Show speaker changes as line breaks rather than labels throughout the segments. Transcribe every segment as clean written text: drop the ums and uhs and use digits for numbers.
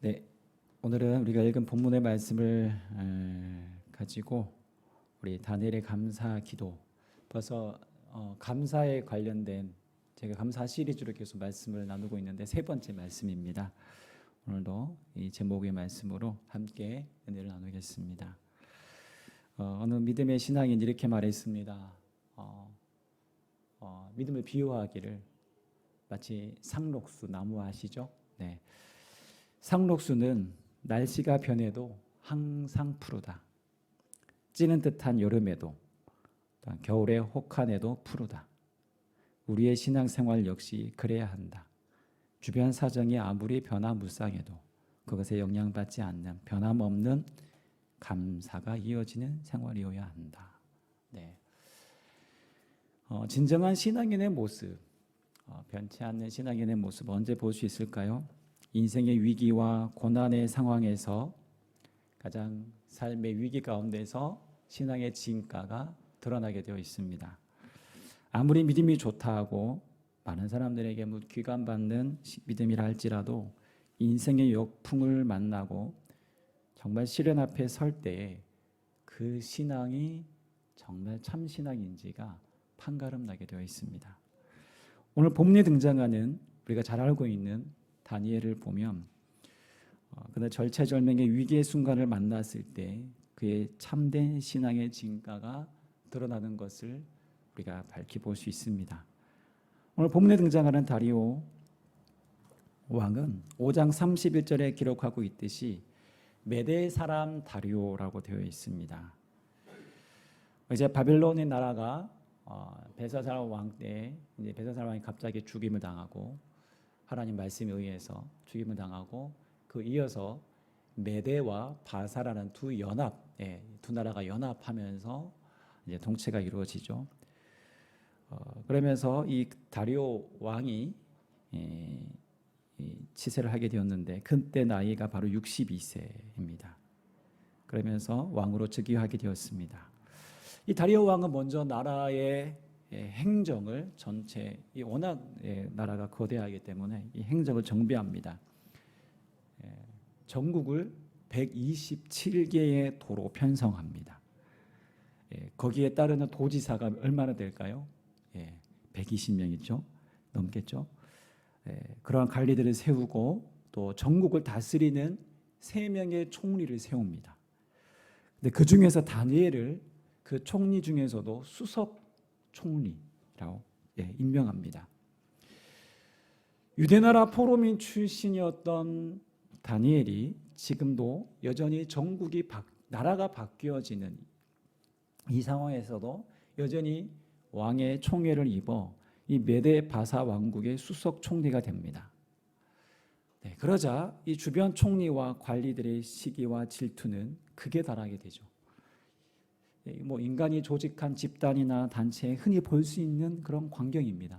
네, 오늘은 우리가 읽은 본문의 말씀을 가지고 우리 다니엘의 감사 기도, 벌써 감사에 관련된 제가 감사 시리즈로 계속 말씀을 나누고 있는데 세 번째 말씀입니다. 오늘도 이 제목의 말씀으로 함께 은혜를 나누겠습니다. 어느 믿음의 신앙인 이렇게 말했습니다. 믿음을 비유하기를 마치 상록수 나무 아시죠? 네. 상록수는 날씨가 변해도 항상 푸르다. 찌는 듯한 여름에도 겨울의 혹한에도 푸르다. 우리의 신앙생활 역시 그래야 한다. 주변 사정이 아무리 변화무쌍해도 그것에 영향받지 않는 변함없는 감사가 이어지는 생활이어야 한다. 네. 진정한 신앙인의 모습, 변치 않는 신앙인의 모습 언제 볼 수 있을까요? 인생의 위기와 고난의 상황에서 가장 삶의 위기 가운데서 신앙의 진가가 드러나게 되어 있습니다. 아무리 믿음이 좋다 하고 많은 사람들에게 귀감받는 믿음이라 할지라도 인생의 역풍을 만나고 정말 시련 앞에 설 때에 그 신앙이 정말 참 신앙인지가 판가름 나게 되어 있습니다. 오늘 본문에 등장하는 우리가 잘 알고 있는 다니엘을 보면 그는 절체절명의 위기의 순간을 만났을 때 그의 참된 신앙의 진가가 드러나는 것을 우리가 밝히 볼 수 있습니다. 오늘 본문에 등장하는 다리오 왕은 5장 31절에 기록하고 있듯이 메대 사람 다리오라고 되어 있습니다. 이제 바벨론의 나라가 벨사살 왕 때 이제 벨사살 왕이 갑자기 죽임을 당하고 하나님 말씀에 의해서 죽임을 당하고 그 이어서 메대와 바사라는 두 나라가 연합하면서 이제 통치가 이루어지죠. 그러면서 이 다리오 왕이 치세를 하게 되었는데 그때 나이가 바로 62세입니다. 그러면서 왕으로 즉위하게 되었습니다. 이 다리오 왕은 먼저 나라의 행정을 전체 워낙 나라가 거대하기 때문에 이 행정을 정비합니다. 전국을 127개의 도로 편성합니다. 거기에 따르는 도지사가 얼마나 될까요? 120명이죠. 넘겠죠. 그러한 관리들을 세우고 또 전국을 다스리는 3명의 총리를 세웁니다. 근데 그 중에서 다니엘을 그 총리 중에서도 수석 총리라고 임명합니다. 유대나라 포로민 출신이었던 다니엘이 지금도 여전히 전국이 나라가 바뀌어지는 이 상황에서도 여전히 왕의 총애를 입어 이 메데 바사 왕국의 수석 총리가 됩니다. 그러자 이 주변 총리와 관리들의 시기와 질투는 극에 달하게 되죠. 인간이 조직한 집단이나 단체에 흔히 볼 수 있는 그런 광경입니다.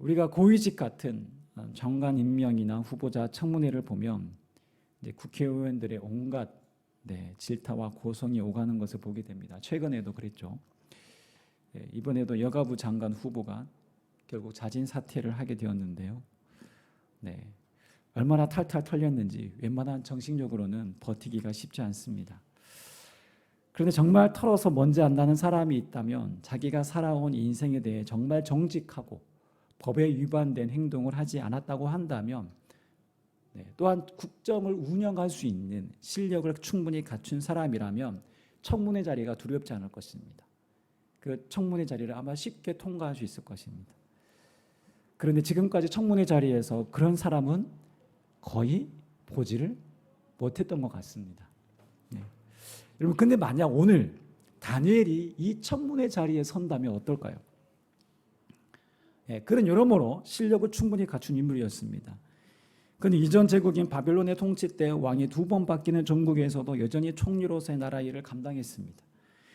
우리가 고위직 같은 정관 임명이나 후보자 청문회를 보면 이제 국회의원들의 온갖 질타와 고성이 오가는 것을 보게 됩니다. 최근에도 그랬죠. 이번에도 여가부 장관 후보가 결국 자진 사퇴를 하게 되었는데요. 얼마나 탈탈 털렸는지 웬만한 정신력으로는 버티기가 쉽지 않습니다. 그런데 정말 털어서 먼지 안 나는 사람이 있다면 자기가 살아온 인생에 대해 정말 정직하고 법에 위반된 행동을 하지 않았다고 한다면 또한 국정을 운영할 수 있는 실력을 충분히 갖춘 사람이라면 청문회 자리가 두렵지 않을 것입니다. 그 청문회 자리를 아마 쉽게 통과할 수 있을 것입니다. 그런데 지금까지 청문회 자리에서 그런 사람은 거의 보지를 못했던 것 같습니다. 여러분, 근데 만약 오늘 다니엘이 이 청문회 자리에 선다면 어떨까요? 그는 여러모로 실력을 충분히 갖춘 인물이었습니다. 그는 이전 제국인 바벨론의 통치 때 왕이 2번 바뀌는 전국에서도 여전히 총리로서의 나라 일을 감당했습니다.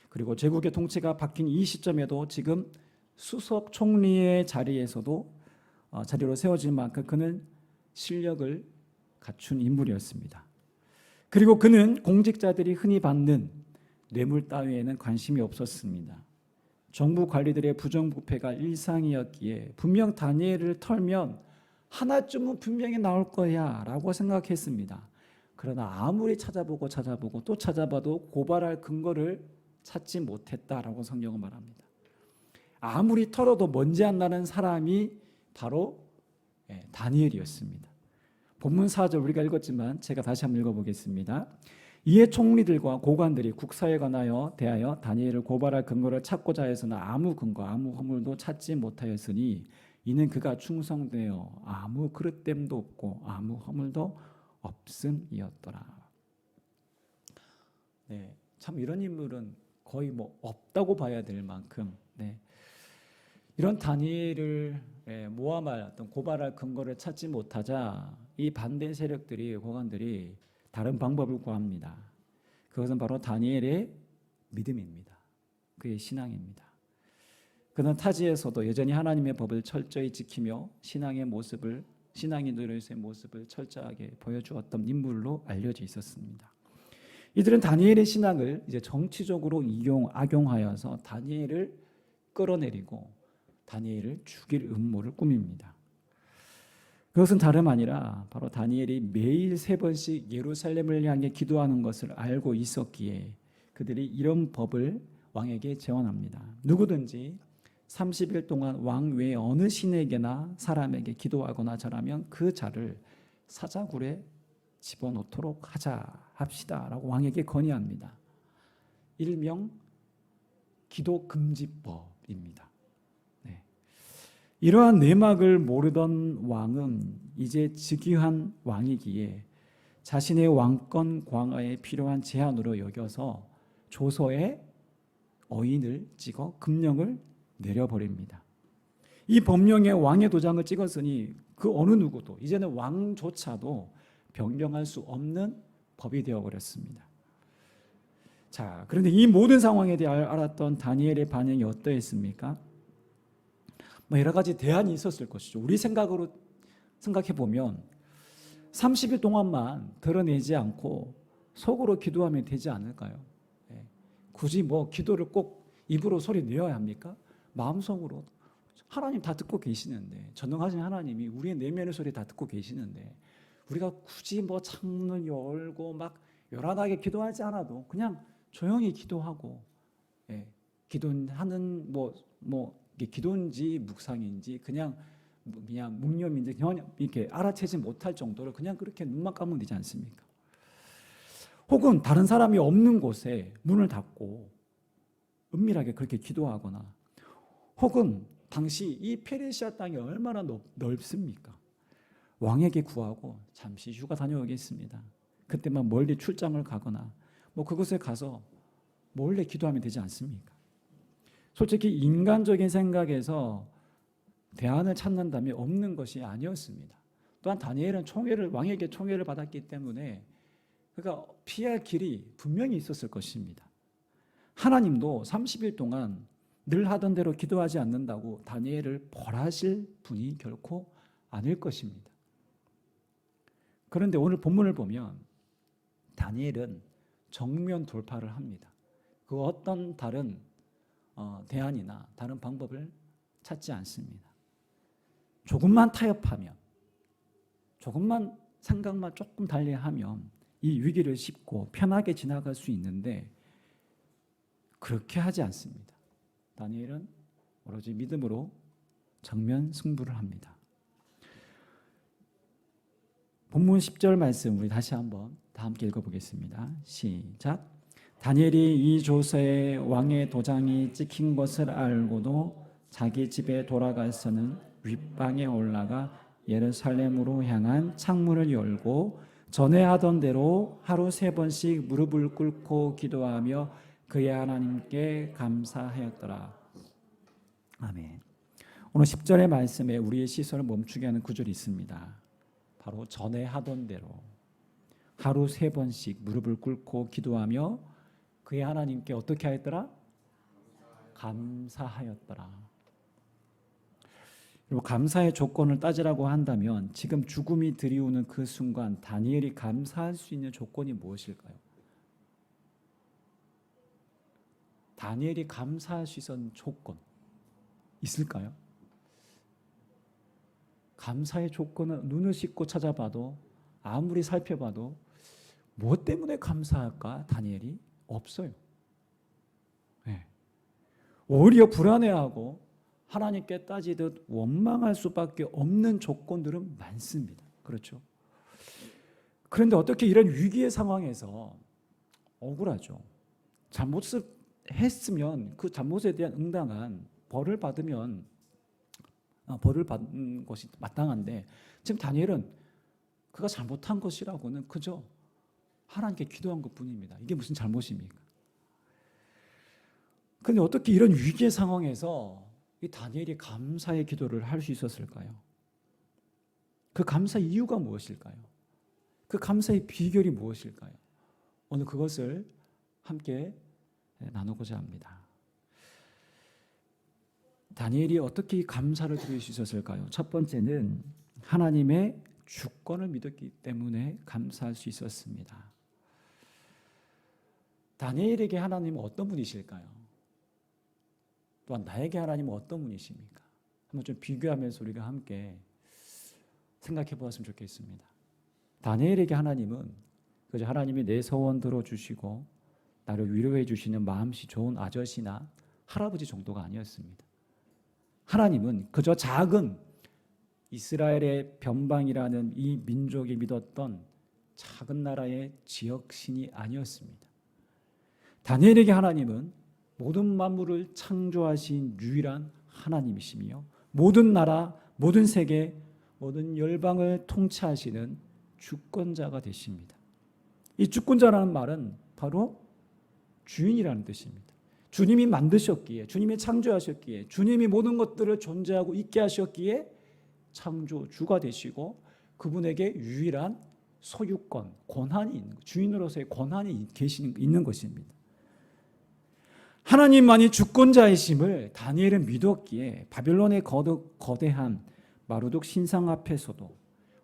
그리고 제국의 통치가 바뀐 이 시점에도 지금 수석 총리의 자리에서도 자리로 세워질 만큼 그는 실력을 갖춘 인물이었습니다. 그리고 그는 공직자들이 흔히 받는 뇌물 따위에는 관심이 없었습니다. 정부 관리들의 부정부패가 일상이었기에 분명 다니엘을 털면 하나쯤은 분명히 나올 거야 라고 생각했습니다. 그러나 아무리 찾아보고 또 찾아봐도 고발할 근거를 찾지 못했다라고 성경은 말합니다. 아무리 털어도 먼지 안 나는 사람이 바로 다니엘이었습니다. 본문 4절 우리가 읽었지만 제가 다시 한번 읽어보겠습니다. 이에 총리들과 고관들이 국사에 대하여 다니엘을 고발할 근거를 찾고자 해서는 아무 근거 아무 허물도 찾지 못하였으니 이는 그가 충성되어 아무 그릇됨도 없고 아무 허물도 없음이었더라. 네, 참 이런 인물은 거의 뭐 없다고 봐야 될 만큼 이런 다니엘을 모함할 어떤 고발할 근거를 찾지 못하자 이 반대 세력들이 고관들이 다른 방법을 구합니다. 그것은 바로 다니엘의 믿음입니다. 그의 신앙입니다. 그는 타지에서도 여전히 하나님의 법을 철저히 지키며 신앙인으로서의 모습을 철저하게 보여주었던 인물로 알려져 있었습니다. 이들은 다니엘의 신앙을 이제 정치적으로 악용하여서 다니엘을 끌어내리고 다니엘을 죽일 음모를 꾸밉니다. 그것은 다름 아니라 바로 다니엘이 매일 3번씩 예루살렘을 향해 기도하는 것을 알고 있었기에 그들이 이런 법을 왕에게 제언합니다. 누구든지 30일 동안 왕 외에 어느 신에게나 사람에게 기도하거나 절하면 그 자를 사자굴에 집어넣도록 합시다 라고 왕에게 건의합니다. 일명 기도금지법입니다. 이러한 내막을 모르던 왕은 이제 즉위한 왕이기에 자신의 왕권 광화에 필요한 제안으로 여겨서 조서에 어인을 찍어 금령을 내려버립니다. 이 법령에 왕의 도장을 찍었으니 그 어느 누구도 이제는 왕조차도 변경할 수 없는 법이 되어버렸습니다. 자, 그런데 이 모든 상황에 대해 알았던 다니엘의 반응이 어떠했습니까? 여러 가지 대안이 있었을 것이죠. 우리 생각으로 생각해 보면 30일 동안만 드러내지 않고 속으로 기도하면 되지 않을까요? 굳이 기도를 꼭 입으로 소리 내어야 합니까? 마음속으로 하나님 다 듣고 계시는데, 전능하신 하나님이 우리의 내면의 소리 다 듣고 계시는데 우리가 굳이 창문 열고 막 요란하게 기도하지 않아도 그냥 조용히 기도하고 기도하는 기도인지 묵상인지 그냥 묵념인지 이렇게 알아채지 못할 정도로 그냥 그렇게 눈만 감으면 되지 않습니까? 혹은 다른 사람이 없는 곳에 문을 닫고 은밀하게 그렇게 기도하거나, 혹은 당시 이 페르시아 땅이 얼마나 넓습니까? 왕에게 구하고 잠시 휴가 다녀오겠습니다. 그때만 멀리 출장을 가거나 그곳에 가서 몰래 기도하면 되지 않습니까? 솔직히 인간적인 생각에서 대안을 찾는다면 없는 것이 아니었습니다. 또한 다니엘은 왕에게 총애를 받았기 때문에 그러니까 피할 길이 분명히 있었을 것입니다. 하나님도 30일 동안 늘 하던 대로 기도하지 않는다고 다니엘을 벌하실 분이 결코 아닐 것입니다. 그런데 오늘 본문을 보면 다니엘은 정면 돌파를 합니다. 그 어떤 다른 대안이나 다른 방법을 찾지 않습니다. 조금만 타협하면, 조금만 생각만 조금 달리하면 이 위기를 쉽고 편하게 지나갈 수 있는데 그렇게 하지 않습니다. 다니엘은 오로지 믿음으로 정면 승부를 합니다. 본문 10절 말씀 우리 다시 한번 다 함께 읽어보겠습니다. 시작. 다니엘이 이 조서에 왕의 도장이 찍힌 것을 알고도 자기 집에 돌아가서는 윗방에 올라가 예루살렘으로 향한 창문을 열고 전에 하던 대로 하루 3번씩 무릎을 꿇고 기도하며 그의 하나님께 감사하였더라. 아멘. 오늘 10절의 말씀에 우리의 시선을 멈추게 하는 구절이 있습니다. 바로 전에 하던 대로 하루 3번씩 무릎을 꿇고 기도하며 그의 하나님께 어떻게 하였더라? 감사하였더라. 그리고 감사의 조건을 따지라고 한다면 지금 죽음이 들이오는 그 순간 다니엘이 감사할 수 있는 조건이 무엇일까요? 다니엘이 감사할 수 있는 조건 있을까요? 감사의 조건은 눈을 씻고 찾아봐도 아무리 살펴봐도 무엇 때문에 감사할까? 다니엘이 없어요. 네. 오히려 불안해하고 하나님께 따지듯 원망할 수밖에 없는 조건들은 많습니다. 그렇죠? 그런데 어떻게 이런 위기의 상황에서 억울하죠. 잘못을 했으면 그 잘못에 대한 응당한 벌을 받으면 벌을 받는 것이 마땅한데 지금 다니엘은 그가 잘못한 것이라고는 그저 하나님께 기도한 것뿐입니다. 이게 무슨 잘못입니까? 그런데 어떻게 이런 위기의 상황에서 이 다니엘이 감사의 기도를 할 수 있었을까요? 그 감사 이유가 무엇일까요? 그 감사의 비결이 무엇일까요? 오늘 그것을 함께 나누고자 합니다. 다니엘이 어떻게 감사를 드릴 수 있었을까요? 첫 번째는 하나님의 주권을 믿었기 때문에 감사할 수 있었습니다. 다니엘에게 하나님은 어떤 분이실까요? 또한 나에게 하나님은 어떤 분이십니까? 한번 좀 비교하면서 우리가 함께 생각해 보았으면 좋겠습니다. 다니엘에게 하나님은 그저 하나님이 내 소원 들어주시고 나를 위로해 주시는 마음씨 좋은 아저씨나 할아버지 정도가 아니었습니다. 하나님은 그저 작은 이스라엘의 변방이라는 이 민족이 믿었던 작은 나라의 지역신이 아니었습니다. 다니엘에게 하나님은 모든 만물을 창조하신 유일한 하나님이시며 모든 나라, 모든 세계, 모든 열방을 통치하시는 주권자가 되십니다. 이 주권자라는 말은 바로 주인이라는 뜻입니다. 주님이 만드셨기에, 주님이 창조하셨기에, 주님이 모든 것들을 존재하고 있게 하셨기에 창조주가 되시고 그분에게 유일한 소유권, 권한이 있는 것, 주인으로서의 권한이 있는 것입니다. 하나님만이 주권자이심을 다니엘은 믿었기에 바벨론의 거대한 마루둑 신상 앞에서도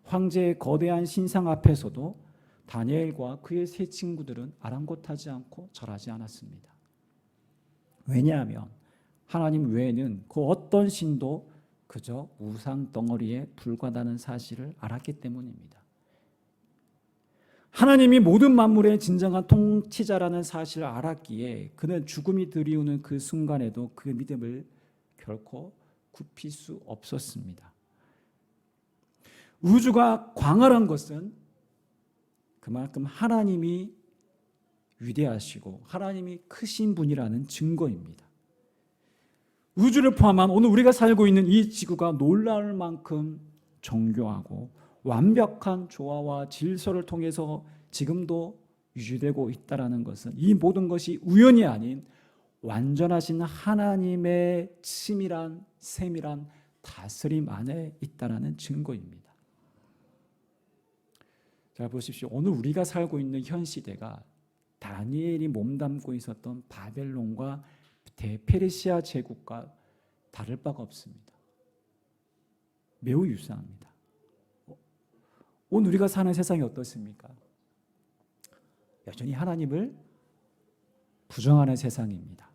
황제의 거대한 신상 앞에서도 다니엘과 그의 세 친구들은 아랑곳하지 않고 절하지 않았습니다. 왜냐하면 하나님 외에는 그 어떤 신도 그저 우상 덩어리에 불과하다는 사실을 알았기 때문입니다. 하나님이 모든 만물의 진정한 통치자라는 사실을 알았기에 그는 죽음이 들이우는 그 순간에도 그 믿음을 결코 굽힐 수 없었습니다. 우주가 광활한 것은 그만큼 하나님이 위대하시고 하나님이 크신 분이라는 증거입니다. 우주를 포함한 오늘 우리가 살고 있는 이 지구가 놀라울 만큼 정교하고 완벽한 조화와 질서를 통해서 지금도 유지되고 있다는 것은 이 모든 것이 우연이 아닌 완전하신 하나님의 치밀한 세밀한 다스림 안에 있다는 증거입니다. 자, 보십시오. 오늘 우리가 살고 있는 현 시대가 다니엘이 몸담고 있었던 바벨론과 대페르시아 제국과 다를 바가 없습니다. 매우 유사합니다. 오늘 우리가 사는 세상이 어떻습니까? 여전히 하나님을 부정하는 세상입니다.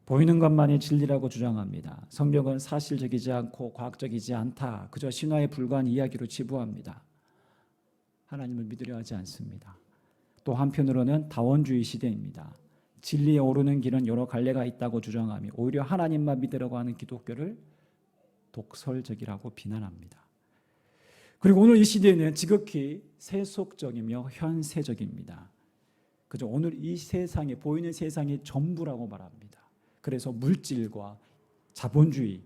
보이는 것만이 진리라고 주장합니다. 성경은 사실적이지 않고 과학적이지 않다. 그저 신화에 불과한 이야기로 치부합니다. 하나님을 믿으려 하지 않습니다. 또 한편으로는 다원주의 시대입니다. 진리에 오르는 길은 여러 갈래가 있다고 주장하며 오히려 하나님만 믿으려고 하는 기독교를 독설적이라고 비난합니다. 그리고 오늘 이 시대는 지극히 세속적이며 현세적입니다. 그저 오늘 이 세상에 보이는 세상이 전부라고 말합니다. 그래서 물질과 자본주의,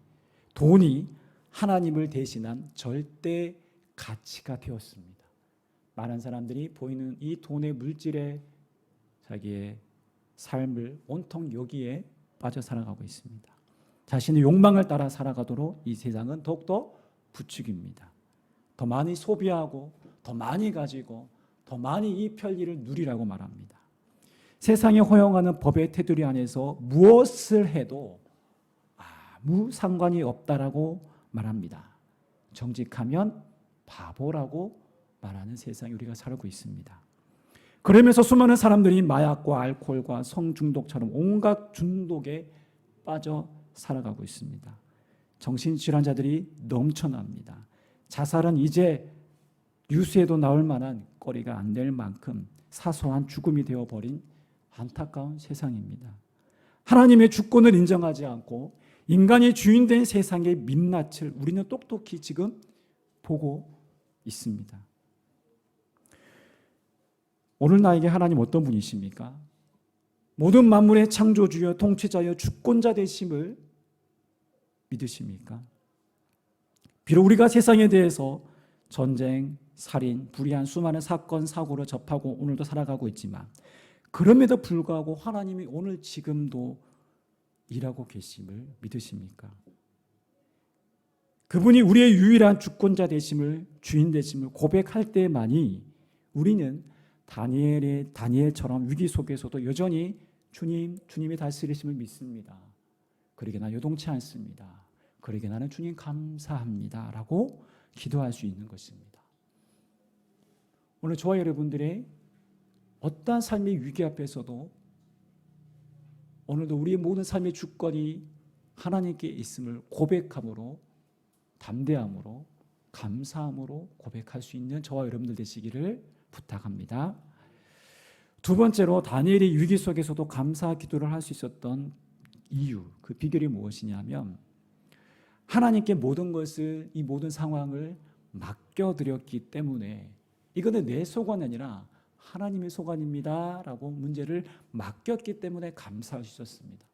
돈이 하나님을 대신한 절대 가치가 되었습니다. 많은 사람들이 보이는 이 돈의 물질에 자기의 삶을 온통 여기에 빠져 살아가고 있습니다. 자신의 욕망을 따라 살아가도록 이 세상은 더욱더 부추깁니다. 더 많이 소비하고 더 많이 가지고 더 많이 이 편리를 누리라고 말합니다. 세상에 허용하는 법의 테두리 안에서 무엇을 해도 아무 상관이 없다라고 말합니다. 정직하면 바보라고 말하는 세상에 우리가 살고 있습니다. 그러면서 수많은 사람들이 마약과 알코올과 성중독처럼 온갖 중독에 빠져 살아가고 있습니다. 정신질환자들이 넘쳐납니다. 자살은 이제 뉴스에도 나올 만한 거리가 안 될 만큼 사소한 죽음이 되어버린 안타까운 세상입니다. 하나님의 주권을 인정하지 않고 인간이 주인된 세상의 민낯을 우리는 똑똑히 지금 보고 있습니다. 오늘 나에게 하나님 어떤 분이십니까? 모든 만물의 창조주여 통치자여 주권자 되심을 믿으십니까? 비록 우리가 세상에 대해서 전쟁, 살인, 불의한 수많은 사건, 사고를 접하고 오늘도 살아가고 있지만 그럼에도 불구하고 하나님이 오늘 지금도 일하고 계심을 믿으십니까? 그분이 우리의 유일한 주권자 되심을, 주인 되심을 고백할 때만이 우리는 다니엘처럼 위기 속에서도 여전히 주님이 다스리심을 믿습니다. 그러게 나 요동치 않습니다. 그러게 나는 주님 감사합니다 라고 기도할 수 있는 것입니다. 오늘 저와 여러분들의 어떠한 삶의 위기 앞에서도 오늘도 우리의 모든 삶의 주권이 하나님께 있음을 고백함으로, 담대함으로, 감사함으로 고백할 수 있는 저와 여러분들 되시기를 부탁합니다. 두 번째로 다니엘이 위기 속에서도 감사 기도를 할 수 있었던 이유, 그 비결이 무엇이냐면 하나님께 모든 것을, 이 모든 상황을 맡겨드렸기 때문에 이거는 내 소관이 아니라 하나님의 소관입니다 라고 문제를 맡겼기 때문에 감사할 수 있었습니다.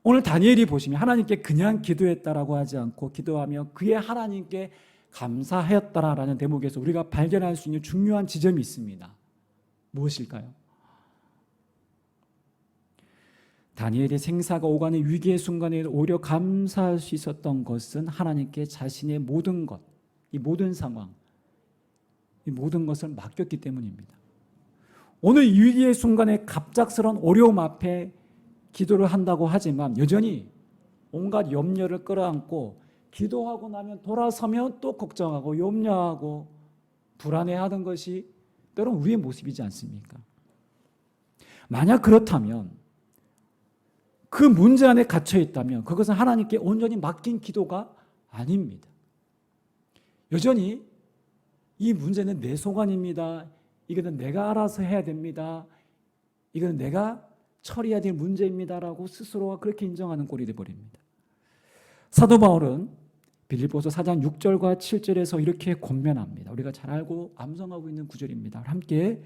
오늘 다니엘이 보시면 하나님께 그냥 기도했다라고 하지 않고 기도하며 그의 하나님께 감사하였다라는 대목에서 우리가 발견할 수 있는 중요한 지점이 있습니다. 무엇일까요? 다니엘의 생사가 오가는 위기의 순간에 오히려 감사할 수 있었던 것은 하나님께 자신의 모든 것, 이 모든 상황, 이 모든 것을 맡겼기 때문입니다. 오늘 이 위기의 순간에 갑작스러운 어려움 앞에 기도를 한다고 하지만 여전히 온갖 염려를 끌어안고 기도하고 나면 돌아서면 또 걱정하고 염려하고 불안해하던 것이 때론 우리의 모습이지 않습니까? 만약 그렇다면 그 문제 안에 갇혀 있다면 그것은 하나님께 온전히 맡긴 기도가 아닙니다. 여전히 이 문제는 내 소관입니다. 이거는 내가 알아서 해야 됩니다. 이거는 내가 처리해야 될 문제입니다라고 스스로가 그렇게 인정하는 꼴이 되어버립니다. 사도 바울은 빌립보서 4장 6절과 7절에서 이렇게 권면합니다. 우리가 잘 알고 암송하고 있는 구절입니다. 함께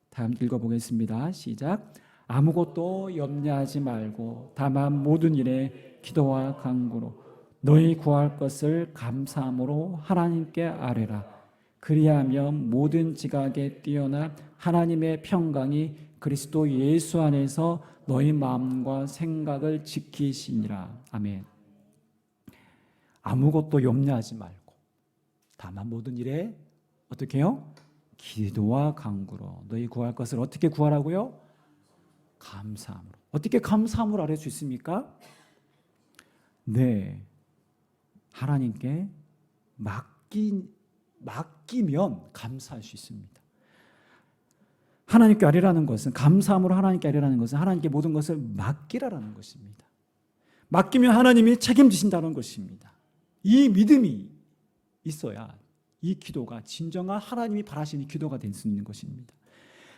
다음 읽어보겠습니다. 시작. 아무것도 염려하지 말고 다만 모든 일에 기도와 간구로 너희 구할 것을 감사함으로 하나님께 아뢰라. 그리하면 모든 지각에 뛰어난 하나님의 평강이 그리스도 예수 안에서 너희 마음과 생각을 지키시니라. 아멘. 아무것도 염려하지 말고 다만 모든 일에 어떻게 해요? 기도와 간구로 너희 구할 것을 어떻게 구하라고요? 감사함으로. 어떻게 감사함으로 아뢰 수 있습니까? 네, 하나님께 맡기면 감사할 수 있습니다. 하나님께 아뢰라는 것은, 감사함으로 하나님께 아뢰라는 것은 하나님께 모든 것을 맡기라라는 것입니다. 맡기면 하나님이 책임지신다는 것입니다. 이 믿음이 있어야 이 기도가 진정한 하나님이 바라시는 기도가 될 수 있는 것입니다.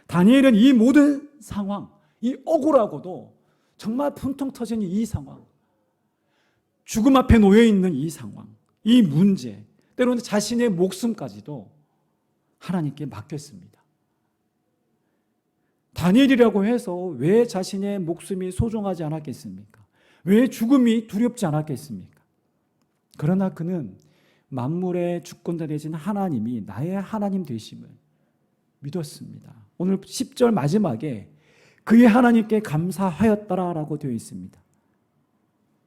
다니엘은 이 모든 상황, 이 억울하고도 정말 분통 터진 이 상황, 죽음 앞에 놓여 있는 이 상황, 이 문제, 때로는 자신의 목숨까지도 하나님께 맡겼습니다. 다니엘이라고 해서 왜 자신의 목숨이 소중하지 않았겠습니까? 왜 죽음이 두렵지 않았겠습니까? 그러나 그는 만물의 주권자 되신 하나님이 나의 하나님 되심을 믿었습니다. 오늘 10절 마지막에 그의 하나님께 감사하였더라라고 되어 있습니다.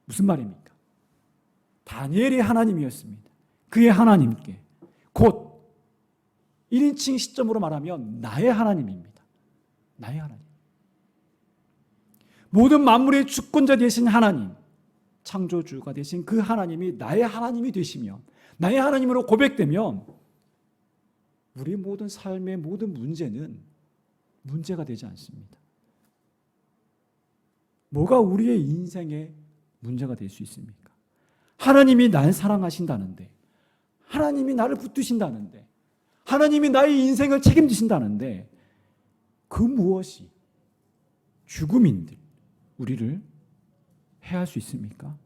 무슨 말입니까? 다니엘이 하나님이었습니다. 그의 하나님께, 곧 1인칭 시점으로 말하면 나의 하나님입니다. 나의 하나님. 모든 만물의 주권자 되신 하나님, 창조주가 되신 그 하나님이 나의 하나님이 되시면, 나의 하나님으로 고백되면 우리 모든 삶의 모든 문제는 문제가 되지 않습니다. 뭐가 우리의 인생의 문제가 될 수 있습니까? 하나님이 날 사랑하신다는데, 하나님이 나를 붙드신다는데, 하나님이 나의 인생을 책임지신다는데 그 무엇이 죽음인들 우리를 해할 수 있습니까?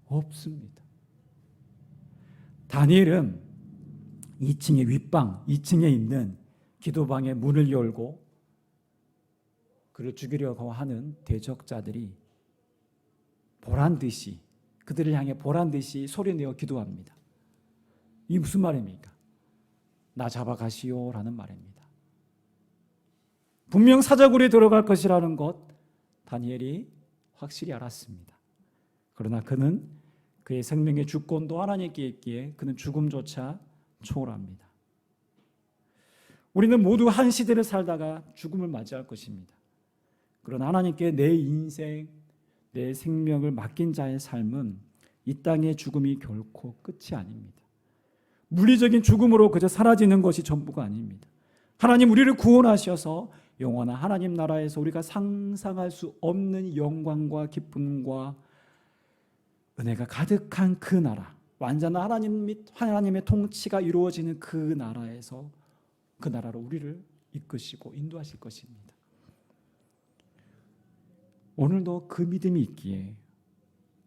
없습니다. 다니엘은 2층의 윗방, 2층에 있는 기도방의 문을 열고 그를 죽이려고 하는 대적자들이 보란듯이, 그들을 향해 보란듯이 소리내어 기도합니다. 이게 무슨 말입니까? 나 잡아가시오라는 말입니다. 분명 사자굴에 들어갈 것이라는 것 다니엘이 확실히 알았습니다. 그러나 그는 그의 생명의 주권도 하나님께 있기에 그는 죽음조차 초월합니다. 우리는 모두 한 시대를 살다가 죽음을 맞이할 것입니다. 그러나 하나님께 내 인생, 내 생명을 맡긴 자의 삶은 이 땅의 죽음이 결코 끝이 아닙니다. 물리적인 죽음으로 그저 사라지는 것이 전부가 아닙니다. 하나님 우리를 구원하셔서 영원한 하나님 나라에서 우리가 상상할 수 없는 영광과 기쁨과 은혜가 가득한 그 나라, 완전한 하나님 및 하나님의 통치가 이루어지는 그 나라에서 그 나라로 우리를 이끄시고 인도하실 것입니다. 오늘도 그 믿음이 있기에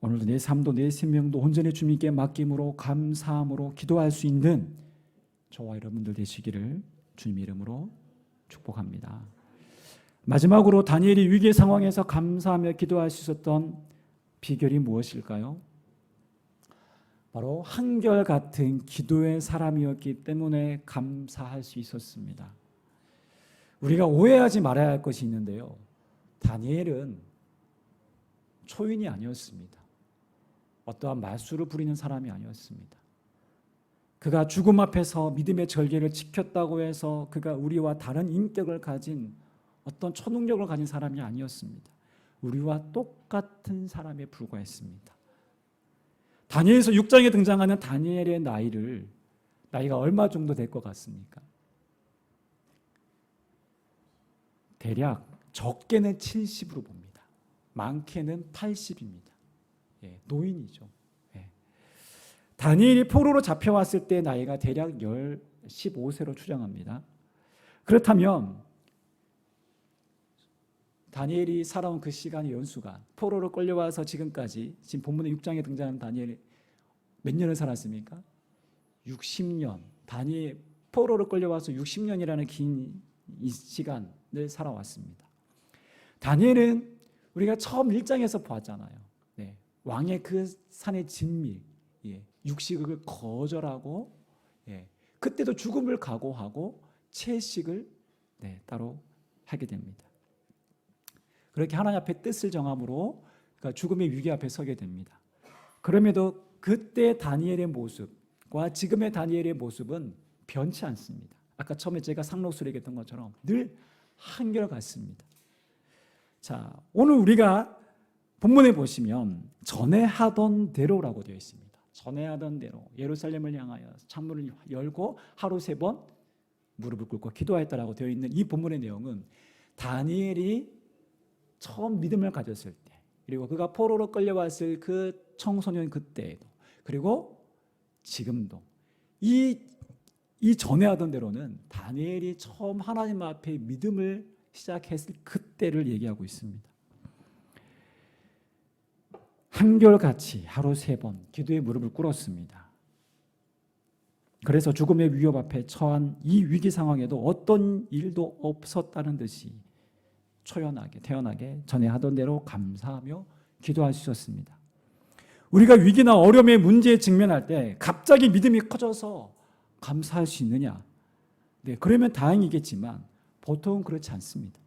오늘도 내 삶도 내 생명도 온전히 주님께 맡김으로 감사함으로 기도할 수 있는 저와 여러분들 되시기를 주님 이름으로 축복합니다. 마지막으로 다니엘이 위기의 상황에서 감사하며 기도할 수 있었던 비결이 무엇일까요? 바로 한결같은 기도의 사람이었기 때문에 감사할 수 있었습니다. 우리가 오해하지 말아야 할 것이 있는데요. 다니엘은 초인이 아니었습니다. 어떠한 말수를 부리는 사람이 아니었습니다. 그가 죽음 앞에서 믿음의 절개를 지켰다고 해서 그가 우리와 다른 인격을 가진 어떤 초능력을 가진 사람이 아니었습니다. 우리와 똑같은 사람에 불과했습니다. 다니엘서 6장에 등장하는 다니엘의 나이가 얼마 정도 될 것 같습니까? 대략 적게는 70으로 봅니다. 많게는 80입니다. 노인이죠. 다니엘이 포로로 잡혀왔을 때 나이가 대략 15세로 추정합니다. 그렇다면 다니엘이 살아온 그 시간의 연수가 포로로 끌려와서 지금까지 지금 본문의 6장에 등장하는 다니엘이 몇 년을 살았습니까? 60년. 다니엘 포로로 끌려와서 60년이라는 긴 이 시간을 살아왔습니다. 다니엘은 우리가 처음 1장에서 보았잖아요. 왕의 그 산의 진밀, 육식을 거절하고 그때도 죽음을 각오하고 채식을 따로 하게 됩니다. 그렇게 하나님 앞에 뜻을 정함으로 그러니까 죽음의 위기 앞에 서게 됩니다. 그럼에도 그때 다니엘의 모습과 지금의 다니엘의 모습은 변치 않습니다. 아까 처음에 제가 상록수를 얘기했던 것처럼 늘 한결같습니다. 자, 오늘 우리가 본문에 보시면 전에 하던 대로라고 되어 있습니다. 전에 하던 대로 예루살렘을 향하여 창문을 열고 하루 3번 무릎을 꿇고 기도하였다라고 되어 있는 이 본문의 내용은 다니엘이 처음 믿음을 가졌을 때, 그리고 그가 포로로 끌려왔을 그 청소년 그때에도, 그리고 지금도 이 전에 하던 대로는 다니엘이 처음 하나님 앞에 믿음을 시작했을 그때를 얘기하고 있습니다. 한결같이 하루 3번 기도의 무릎을 꿇었습니다. 그래서 죽음의 위협 앞에 처한 이 위기 상황에도 어떤 일도 없었다는 듯이 초연하게 태연하게 전에 하던 대로 감사하며 기도할 수 있었습니다. 우리가 위기나 어려움의 문제에 직면할 때 갑자기 믿음이 커져서 감사할 수 있느냐? 그러면 다행이겠지만 보통은 그렇지 않습니다.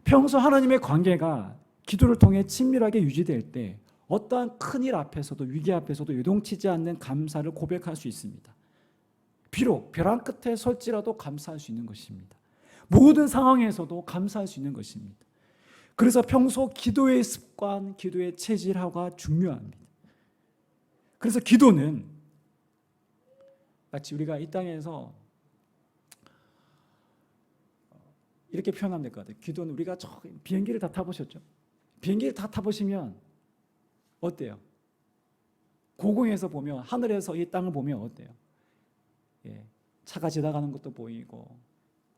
평소 하나님의 관계가 기도를 통해 친밀하게 유지될 때 어떠한 큰일 앞에서도 위기 앞에서도 요동치지 않는 감사를 고백할 수 있습니다. 비록 벼랑 끝에 설지라도 감사할 수 있는 것입니다. 모든 상황에서도 감사할 수 있는 것입니다. 그래서 평소 기도의 습관, 기도의 체질화가 중요합니다. 그래서 기도는 마치 우리가 이 땅에서 이렇게 표현하면 될 것 같아요. 기도는 우리가 비행기를 다 타보셨죠? 비행기를 다 타보시면 어때요? 고공에서 보면, 하늘에서 이 땅을 보면 어때요? 예, 차가 지나가는 것도 보이고,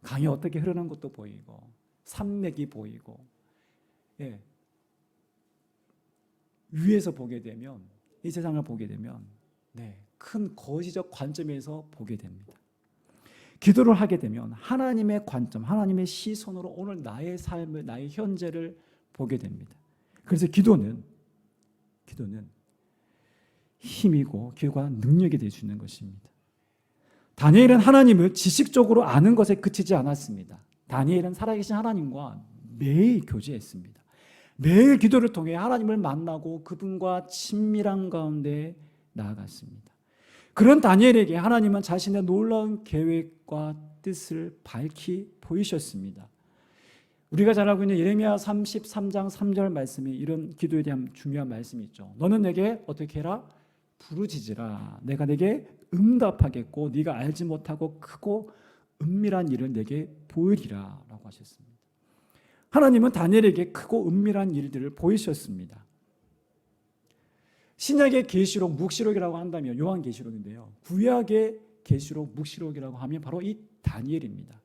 강이 어떻게 흐르는 것도 보이고, 산맥이 보이고, 예, 위에서 보게 되면, 이 세상을 보게 되면, 네, 큰 거시적 관점에서 보게 됩니다. 기도를 하게 되면 하나님의 관점, 하나님의 시선으로 오늘 나의 삶을, 나의 현재를 보게 됩니다. 그래서 기도는 힘이고 기도가 능력이 될 수 있는 것입니다. 다니엘은 하나님을 지식적으로 아는 것에 그치지 않았습니다. 다니엘은 살아계신 하나님과 매일 교제했습니다. 매일 기도를 통해 하나님을 만나고 그분과 친밀한 가운데 나아갔습니다. 그런 다니엘에게 하나님은 자신의 놀라운 계획과 뜻을 밝히 보이셨습니다. 우리가 잘 알고 있는 예레미야 33장 3절 말씀이 이런 기도에 대한 중요한 말씀이 있죠. 너는 내게 어떻게 해라? 부르짖으라. 내가 내게 응답하겠고 네가 알지 못하고 크고 은밀한 일을 내게 보이리라 라고 하셨습니다. 하나님은 다니엘에게 크고 은밀한 일들을 보이셨습니다. 신약의 계시록, 묵시록이라고 한다면 요한계시록인데요. 구약의 계시록, 묵시록이라고 하면 바로 이 다니엘입니다.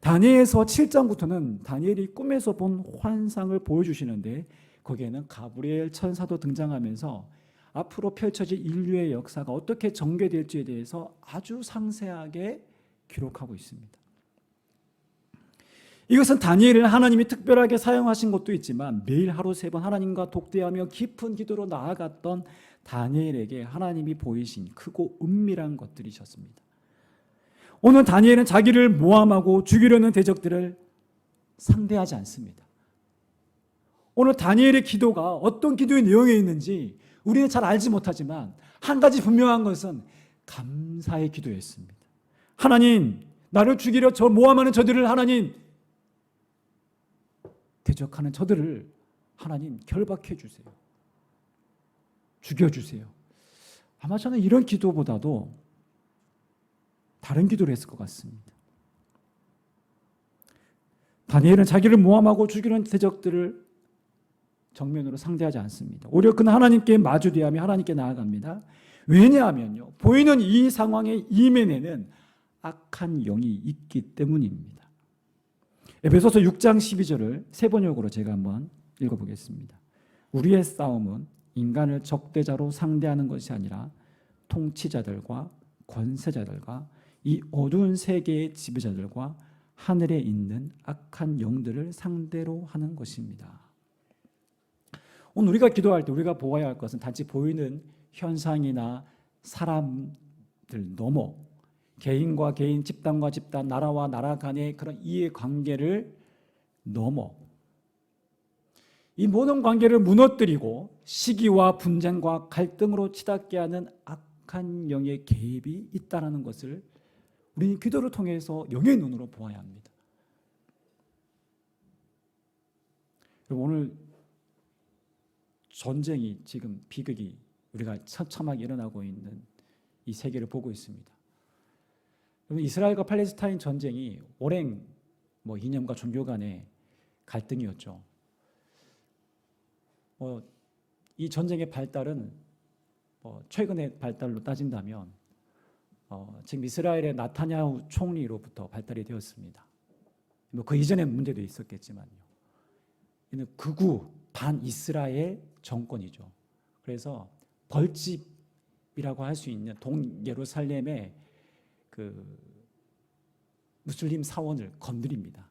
다니엘서 7장부터는 다니엘이 꿈에서 본 환상을 보여주시는데 거기에는 가브리엘 천사도 등장하면서 앞으로 펼쳐질 인류의 역사가 어떻게 전개될지에 대해서 아주 상세하게 기록하고 있습니다. 이것은 다니엘을 하나님이 특별하게 사용하신 것도 있지만 매일 하루 3번 하나님과 독대하며 깊은 기도로 나아갔던 다니엘에게 하나님이 보이신 크고 은밀한 것들이셨습니다. 오늘 다니엘은 자기를 모함하고 죽이려는 대적들을 상대하지 않습니다. 오늘 다니엘의 기도가 어떤 기도의 내용에 있는지 우리는 잘 알지 못하지만 한 가지 분명한 것은 감사의 기도였습니다. 하나님, 나를 죽이려 저 모함하는 저들을 하나님, 대적하는 저들을 하나님 결박해 주세요. 죽여주세요. 아마 저는 이런 기도보다도 다른 기도를 했을 것 같습니다. 다니엘은 자기를 모함하고 죽이는 대적들을 정면으로 상대하지 않습니다. 오히려 그는 하나님께 마주대하며 하나님께 나아갑니다. 왜냐하면요, 보이는 이 상황의 이면에는 악한 영이 있기 때문입니다. 에베소서 6장 12절을 세 번역으로 제가 한번 읽어보겠습니다. 우리의 싸움은 인간을 적대자로 상대하는 것이 아니라 통치자들과 권세자들과 이 어두운 세계의 지배자들과 하늘에 있는 악한 영들을 상대로 하는 것입니다. 오늘 우리가 기도할 때 우리가 보아야 할 것은 단지 보이는 현상이나 사람들 넘어 개인과 개인, 집단과 집단, 나라와 나라 간의 그런 이해관계를 넘어 이 모든 관계를 무너뜨리고 시기와 분쟁과 갈등으로 치닫게 하는 악한 영의 개입이 있다는 것을 우리는 기도를 통해서 영의 눈으로 보아야 합니다. 오늘 전쟁이 지금 비극이 우리가 처참하게 일어나고 있는 이 세계를 보고 있습니다. 이스라엘과 팔레스타인 전쟁이 오랜 이념과 종교 간의 갈등이었죠. 이 전쟁의 발달은 최근의 발달로 따진다면 지금 이스라엘의 나타냐후 총리로부터 발달이 되었습니다. 그 이전에 문제도 있었겠지만요. 이는 극우 반이스라엘 정권이죠. 그래서 벌집이라고 할 수 있는 동예루살렘의 그 무슬림 사원을 건드립니다.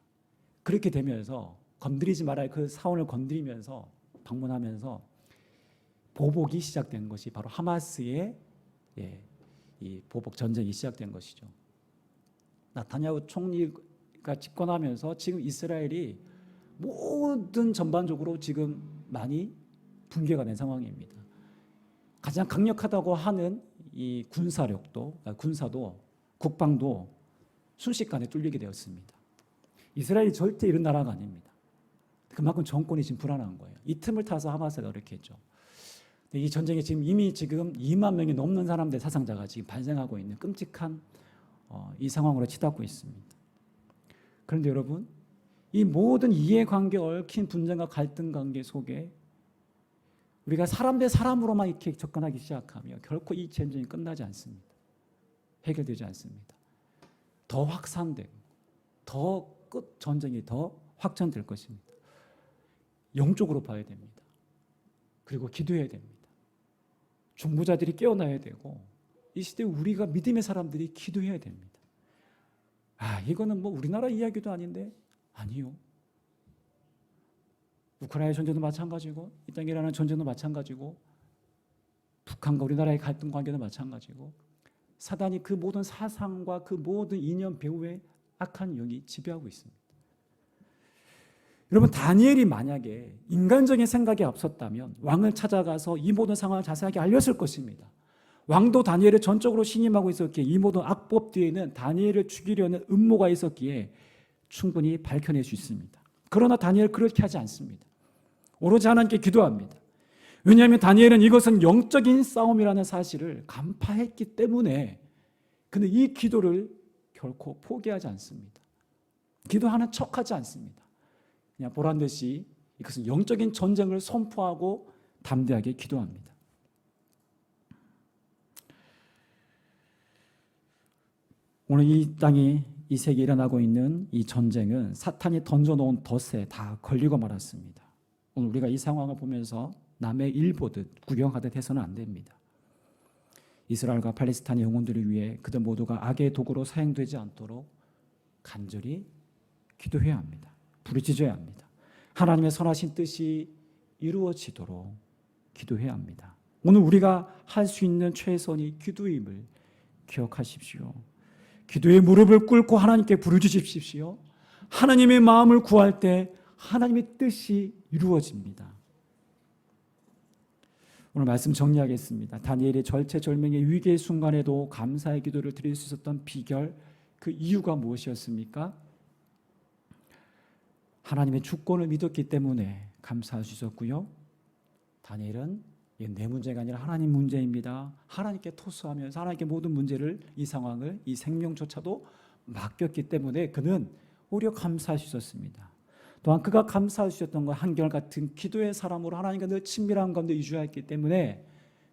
그렇게 되면서 건드리지 말아야 그 사원을 건드리면서 방문하면서 보복이 시작된 것이 바로 하마스의 이 보복 전쟁이 시작된 것이죠. 나타냐후 총리가 집권하면서 지금 이스라엘이 모든 전반적으로 지금 많이 붕괴가 된 상황입니다. 가장 강력하다고 하는 이 군사도 국방도 순식간에 뚫리게 되었습니다. 이스라엘이 절대 이런 나라가 아닙니다. 그만큼 정권이 지금 불안한 거예요. 이 틈을 타서 하마스가 이렇게 했죠. 이 전쟁에 지금 이미 2만 명이 넘는 사람들 사상자가 지금 발생하고 있는 끔찍한 이 상황으로 치닫고 있습니다. 그런데 여러분, 이 모든 이해관계 얽힌 분쟁과 갈등 관계 속에 우리가 사람 대 사람으로만 이렇게 접근하기 시작하면 결코 이 전쟁이 끝나지 않습니다. 해결되지 않습니다. 더 확산되고 더 끝 전쟁이 더 확전될 것입니다. 영적으로 봐야 됩니다. 그리고 기도해야 됩니다. 중보자들이 깨어나야 되고 이 시대에 우리가 믿음의 사람들이 기도해야 됩니다. 이거는 뭐 우리나라 이야기도 아닌데 아니요. 우크라이나 전쟁도 마찬가지고 이 땅에 일어나는 전쟁도 마찬가지고 북한과 우리나라의 갈등 관계도 마찬가지고 사단이 그 모든 사상과 그 모든 이념 배후에 악한 영이 지배하고 있습니다. 여러분, 다니엘이 만약에 인간적인 생각이 앞섰다면 왕을 찾아가서 이 모든 상황을 자세하게 알렸을 것입니다. 왕도 다니엘을 전적으로 신임하고 있었기에 이 모든 악법 뒤에는 다니엘을 죽이려는 음모가 있었기에 충분히 밝혀낼 수 있습니다. 그러나 다니엘 그렇게 하지 않습니다. 오로지 하나님께 기도합니다. 왜냐하면 다니엘은 이것은 영적인 싸움이라는 사실을 간파했기 때문에 그는 이 기도를 결코 포기하지 않습니다. 기도하는 척하지 않습니다. 그냥 보란 듯이 이것은 영적인 전쟁을 선포하고 담대하게 기도합니다. 오늘 이 땅에 이 세계에 일어나고 있는 이 전쟁은 사탄이 던져놓은 덫에 다 걸리고 말았습니다. 오늘 우리가 이 상황을 보면서 남의 일 보듯 구경하듯 해서는 안 됩니다. 이스라엘과 팔레스타인 영혼들을 위해 그들 모두가 악의 도구로 사용되지 않도록 간절히 기도해야 합니다. 부르짖어야 합니다. 하나님의 선하신 뜻이 이루어지도록 기도해야 합니다. 오늘 우리가 할 수 있는 최선이 기도임을 기억하십시오. 기도의 무릎을 꿇고 하나님께 부르짖으십시오. 하나님의 마음을 구할 때 하나님의 뜻이 이루어집니다. 오늘 말씀 정리하겠습니다. 다니엘의 절체절명의 위기의 순간에도 감사의 기도를 드릴 수 있었던 비결, 그 이유가 무엇이었습니까? 하나님의 주권을 믿었기 때문에 감사할 수 있었고요. 다니엘은 내 문제가 아니라 하나님 문제입니다. 하나님께 토스하면서 하나님께 모든 문제를, 이 상황을, 이 생명조차도 맡겼기 때문에 그는 오히려 감사할 수 있었습니다. 또한 그가 감사할 수 있었던 건 한결같은 기도의 사람으로 하나님과 늘 친밀한 가운데 유지했기 때문에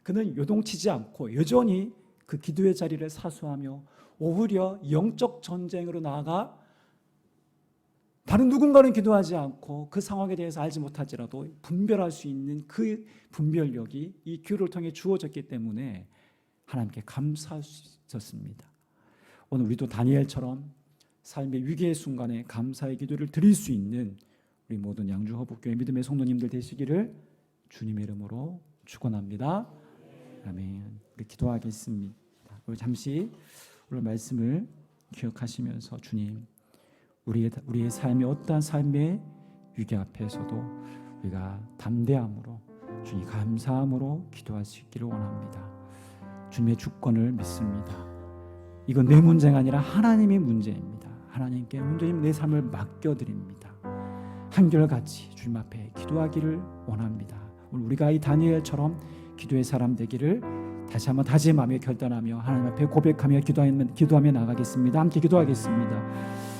그는 요동치지 않고 여전히 그 기도의 자리를 사수하며 오히려 영적 전쟁으로 나아가 다른 누군가는 기도하지 않고 그 상황에 대해서 알지 못할지라도 분별할 수 있는 그 분별력이 이 기도를 통해 주어졌기 때문에 하나님께 감사할 수 있었습니다. 오늘 우리도 다니엘처럼 삶의 위기의 순간에 감사의 기도를 드릴 수 있는 우리 모든 양주허복교회 믿음의 성도님들 되시기를 주님의 이름으로 축원합니다. 아멘. 우리 기도하겠습니다. 우리 잠시 오늘 말씀을 기억하시면서 주님, 우리의 삶의 어떠한 삶의 위기 앞에서도 우리가 담대함으로 주님 감사함으로 기도할 수 있기를 원합니다. 주님의 주권을 믿습니다. 이건 내 문제가 아니라 하나님의 문제입니다. 하나님께 문제님 내 삶을 맡겨드립니다. 한결같이 주님 앞에 기도하기를 원합니다. 오늘 우리가 이 다니엘처럼 기도의 사람 되기를 다시 한번 다짐하며 결단하며 하나님 앞에 고백하며 기도하며 나가겠습니다. 함께 기도하겠습니다.